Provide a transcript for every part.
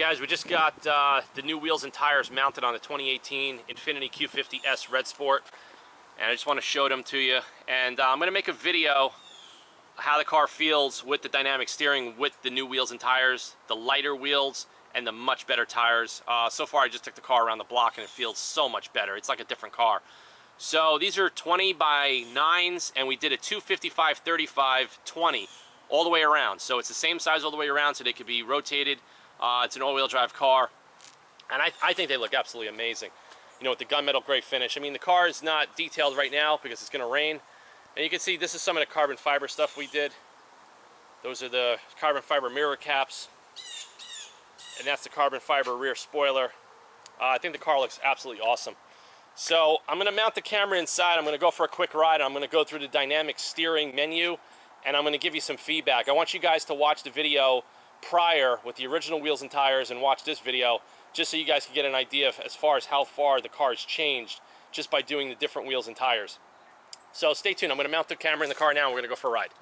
guys, we just got the new wheels and tires mounted on the 2018 Infiniti Q50 Red Sport, and I just want to show them to you. And I'm going to make a video how the car feels with the dynamic steering with the new wheels and tires, the lighter wheels and the much better tires. So far I just took the car around the block and it feels so much better. It's like a different car. So these are 20 by 9s, and we did a 255/35/20 all the way around. So it's the same size all the way around, so they could be rotated. It's an all-wheel drive car, and I think they look absolutely amazing. You know, with the gunmetal gray finish. I mean, the car is not detailed right now because it's going to rain. And you can see this is some of the carbon fiber stuff we did. Those are the carbon fiber mirror caps. And that's the carbon fiber rear spoiler. I think the car looks absolutely awesome. So I'm going to mount the camera inside. I'm going to go for a quick ride. I'm going to go through the dynamic steering menu, and I'm going to give you some feedback. I want you guys to watch the video prior with the original wheels and tires and watch this video just so you guys can get an idea of as far as how far the car's changed just by doing the different wheels and tires. So stay tuned. I'm going to mount the camera in the car now and we're going to go for a ride.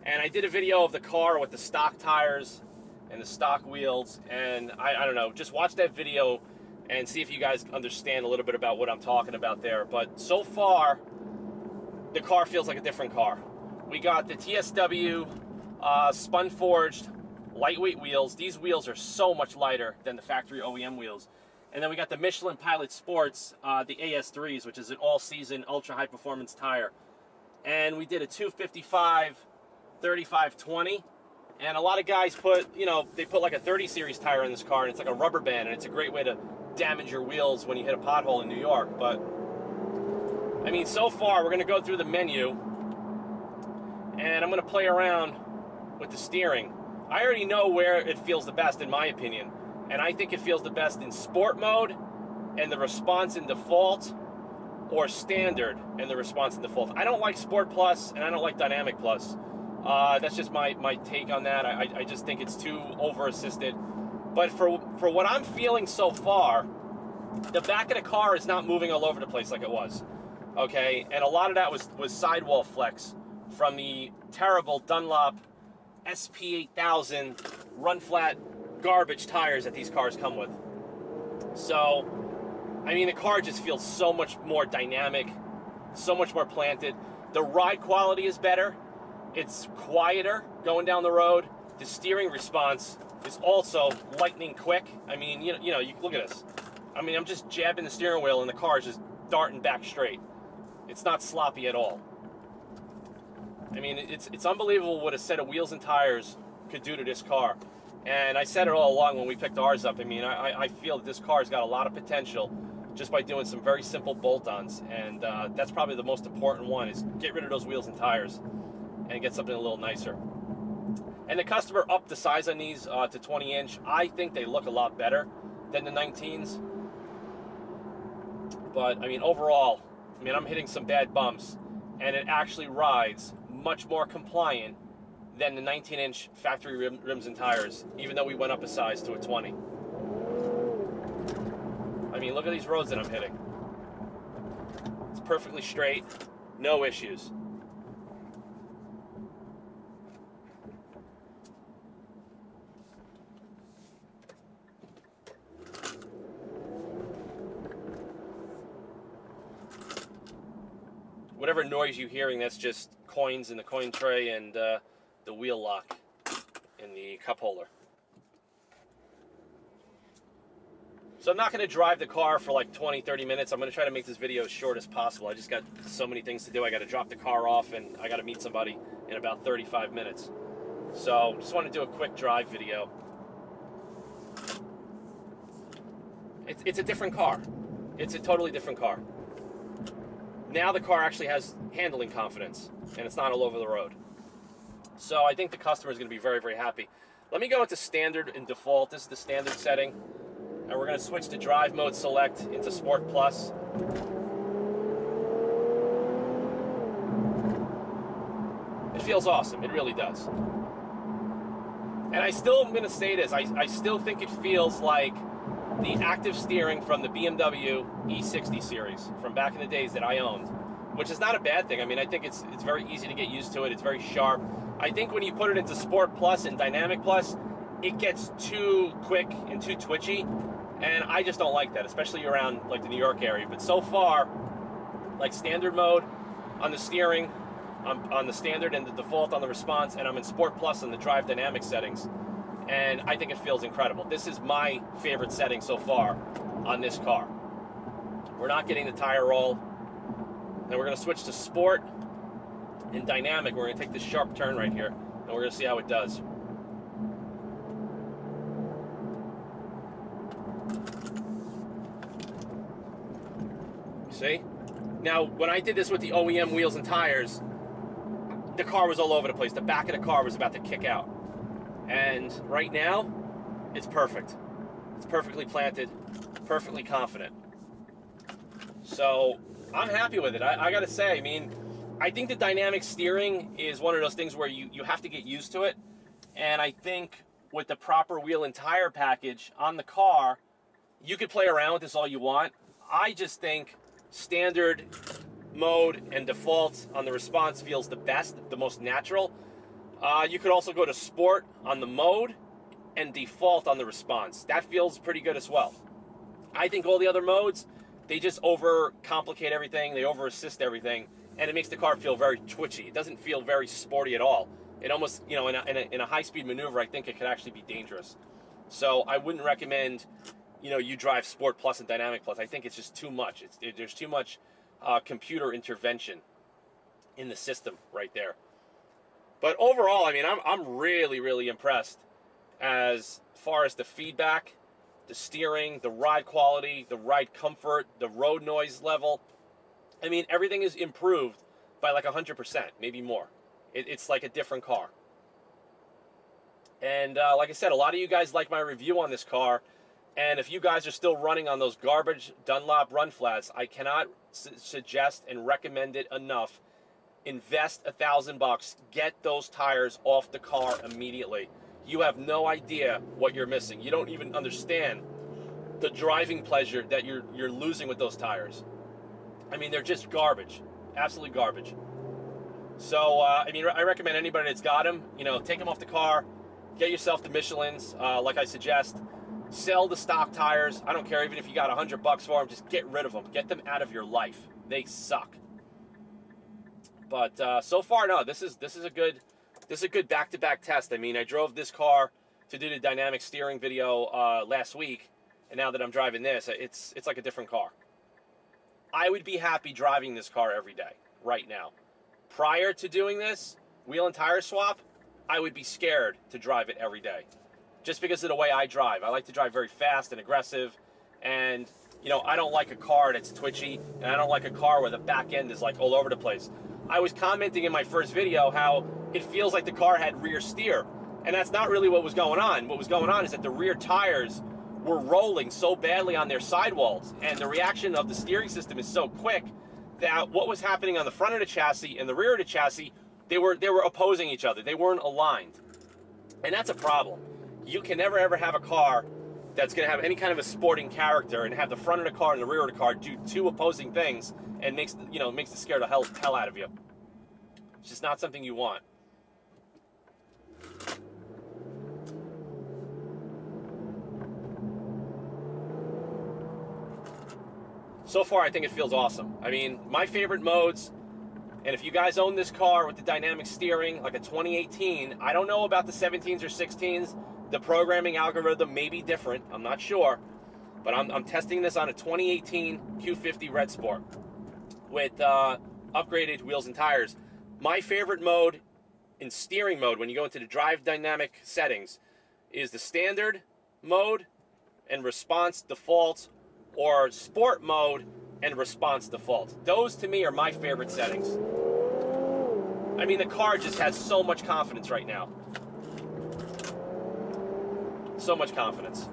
And I did a video of the car with the stock tires and the stock wheels, and I don't know, just watch that video and see if you guys understand a little bit about what I'm talking about there. But so far the car feels like a different car. We got the TSW Spun Forged lightweight wheels. These wheels are so much lighter than the factory OEM wheels. And then we got the Michelin Pilot Sports, the AS3s, which is an all-season ultra high performance tire. And we did a 255/35/20. And a lot of guys put, you know, they put like a 30 series tire in this car, and it's like a rubber band, and it's a great way to damage your wheels when you hit a pothole in New York. But I mean, so far we're going to go through the menu, and I'm going to play around with the steering. I already know where it feels the best, in my opinion, and I think it feels the best in sport mode and the response in default, or standard and the response in default. I don't like Sport Plus and I don't like Dynamic Plus. That's just my take on that. I just think it's too over assisted. But for what I'm feeling so far, the back of the car is not moving all over the place like it was. Okay, and a lot of that was sidewall flex from the terrible Dunlop SP8000 run flat garbage tires that these cars come with. So, I mean, the car just feels so much more dynamic, so much more planted. The ride quality is better. It's quieter going down the road. The steering response is also lightning quick. I mean, you know, you look at this. I mean, I'm just jabbing the steering wheel and the car is just darting back straight. It's not sloppy at all. I mean, it's unbelievable what a set of wheels and tires could do to this car. And I said it all along when we picked ours up. I mean, I feel that this car's got a lot of potential just by doing some very simple bolt-ons. And that's probably the most important one, is get rid of those wheels and tires and get something a little nicer. And the customer upped the size on these to 20-inch. I think they look a lot better than the 19s. But, I mean, overall, I mean, I'm hitting some bad bumps, and it actually rides much more compliant than the 19-inch factory rims and tires, even though we went up a size to a 20. I mean, look at these roads that I'm hitting. It's perfectly straight, no issues. Whatever noise you're hearing, that's just coins in the coin tray and the wheel lock in the cup holder. So I'm not going to drive the car for like 20-30 minutes. I'm going to try to make this video as short as possible. I just got so many things to do. I got to drop the car off and I got to meet somebody in about 35 minutes. So just want to do a quick drive video. It's a different car. It's a totally different car. Now the car actually has handling confidence, and it's not all over the road. So I think the customer is going to be very, very happy. Let me go into standard and default. This is the standard setting. And we're going to switch to drive mode select into Sport Plus. It feels awesome. It really does. And I still am going to say this. I still think it feels like the active steering from the BMW E60 series from back in the days that I owned, which is not a bad thing. I mean, I think it's very easy to get used to it. It's very sharp. I think when you put it into Sport Plus and Dynamic Plus, it gets too quick and too twitchy, and I just don't like that, especially around like the New York area. But so far, like standard mode on the steering, on the standard and the default on the response, and I'm in Sport Plus on the drive dynamic settings, and I think it feels incredible. This is my favorite setting so far on this car. We're not getting the tire roll, and we're going to switch to Sport and dynamic. We're going to take this sharp turn right here, and we're going to see how it does. See? Now, when I did this with the OEM wheels and tires, the car was all over the place. The back of the car was about to kick out. And right now, it's perfect. It's perfectly planted, perfectly confident. So, I'm happy with it. I gotta say, I mean, I think the dynamic steering is one of those things where you have to get used to it. And I think with the proper wheel and tire package on the car, you could play around with this all you want. I just think standard mode and default on the response feels the best, the most natural. You could also go to Sport on the mode and default on the response. That feels pretty good as well. I think all the other modes, they just overcomplicate everything, they over-assist everything, and it makes the car feel very twitchy. It doesn't feel very sporty at all. It almost, you know, in a high-speed maneuver, I think it could actually be dangerous. So I wouldn't recommend, you know, you drive Sport Plus and Dynamic Plus. I think it's just too much. There's too much computer intervention in the system right there. But overall, I mean, I'm really, really impressed as far as the feedback, the steering, the ride quality, the ride comfort, the road noise level. I mean, everything is improved by like 100%, maybe more. It's like a different car. And like I said, a lot of you guys like my review on this car. And if you guys are still running on those garbage Dunlop run flats, I cannot suggest and recommend it enough. Invest $1,000. Get those tires off the car immediately. You have no idea what you're missing. You don't even understand the driving pleasure that you're losing with those tires. I mean, they're just garbage, absolutely garbage. So I mean, I recommend anybody that's got them, you know, take them off the car, get yourself the Michelins, like I suggest. Sell the stock tires. I don't care even if you got $100 for them. Just get rid of them. Get them out of your life. They suck. But so far, no. This is a good back-to-back test. I mean, I drove this car to do the dynamic steering video last week, and now that I'm driving this, it's like a different car. I would be happy driving this car every day right now. Prior to doing this wheel and tire swap, I would be scared to drive it every day. Just because of the way I drive. I like to drive very fast and aggressive, and you know, I don't like a car that's twitchy, and I don't like a car where the back end is like all over the place. I was commenting in my first video how it feels like the car had rear steer, and that's not really what was going on. What was going on is that the rear tires were rolling so badly on their sidewalls, and the reaction of the steering system is so quick that what was happening on the front of the chassis and the rear of the chassis, they were opposing each other. They weren't aligned, and that's a problem. You can never ever have a car that's going to have any kind of a sporting character and have the front of the car and the rear of the car do two opposing things and makes it scare the hell out of you. It's just not something you want. So far, I think it feels awesome. I mean, my favorite modes, and if you guys own this car with the dynamic steering, like a 2018, I don't know about the 17s or 16s. The programming algorithm may be different. I'm not sure. But I'm testing this on a 2018 Q50 Red Sport with upgraded wheels and tires. My favorite mode in steering mode, when you go into the drive dynamic settings, is the standard mode and response default, or sport mode and response default. Those to me are my favorite settings. I mean, the car just has so much confidence right now. So much confidence.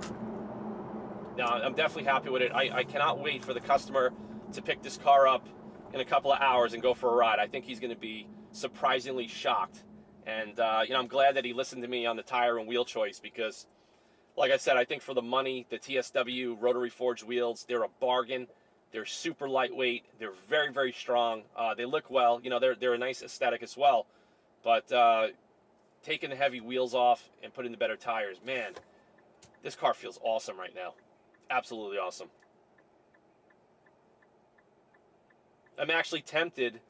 Now, I'm definitely happy with it. I cannot wait for the customer to pick this car up in a couple of hours and go for a ride. I think he's going to be surprisingly shocked. And, I'm glad that he listened to me on the tire and wheel choice because, like I said, I think for the money, the TSW Rotary Forged wheels, they're a bargain. They're super lightweight. They're very, very strong. They look well. They're a nice aesthetic as well. But, taking the heavy wheels off and putting the better tires. Man, this car feels awesome right now. Absolutely awesome. I'm actually tempted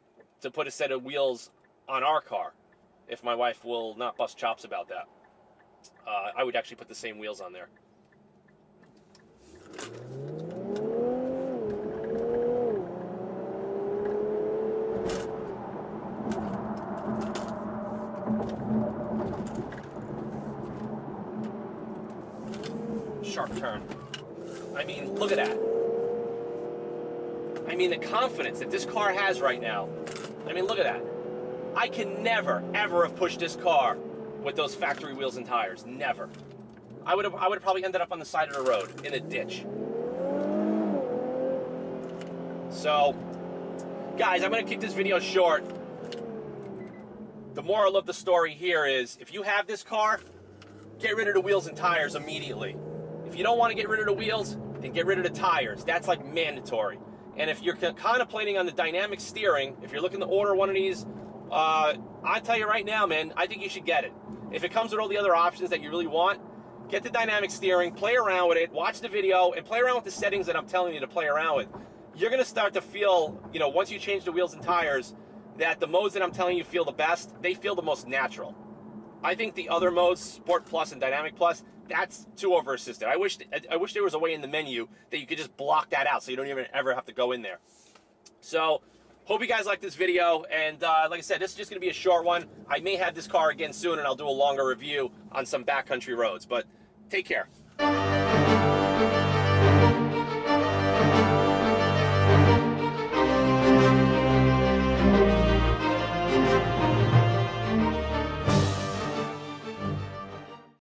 to put a set of wheels on our car if my wife will not bust chops about that. I would actually put the same wheels on there. Sharp turn. I mean, look at that. I mean, the confidence that this car has right now. I mean, look at that. I can never, ever have pushed this car with those factory wheels and tires. Never. I would have probably ended up on the side of the road in a ditch. So, guys, I'm going to keep this video short. The moral of the story here is, if you have this car, get rid of the wheels and tires immediately. If you don't want to get rid of the wheels, then get rid of the tires. That's like mandatory. And if you're contemplating on the dynamic steering, if you're looking to order one of these, I tell you right now, man, I think you should get it. If it comes with all the other options that you really want, get the dynamic steering, play around with it, watch the video, and play around with the settings that I'm telling you to play around with. You're going to start to feel, you know, once you change the wheels and tires, that the modes that I'm telling you feel the best, they feel the most natural. I think the other modes, Sport Plus and Dynamic Plus, that's too over-assisted. I wish there was a way in the menu that you could just block that out so you don't even ever have to go in there. So, hope you guys like this video, and like I said, this is just going to be a short one. I may have this car again soon, and I'll do a longer review on some backcountry roads, but take care.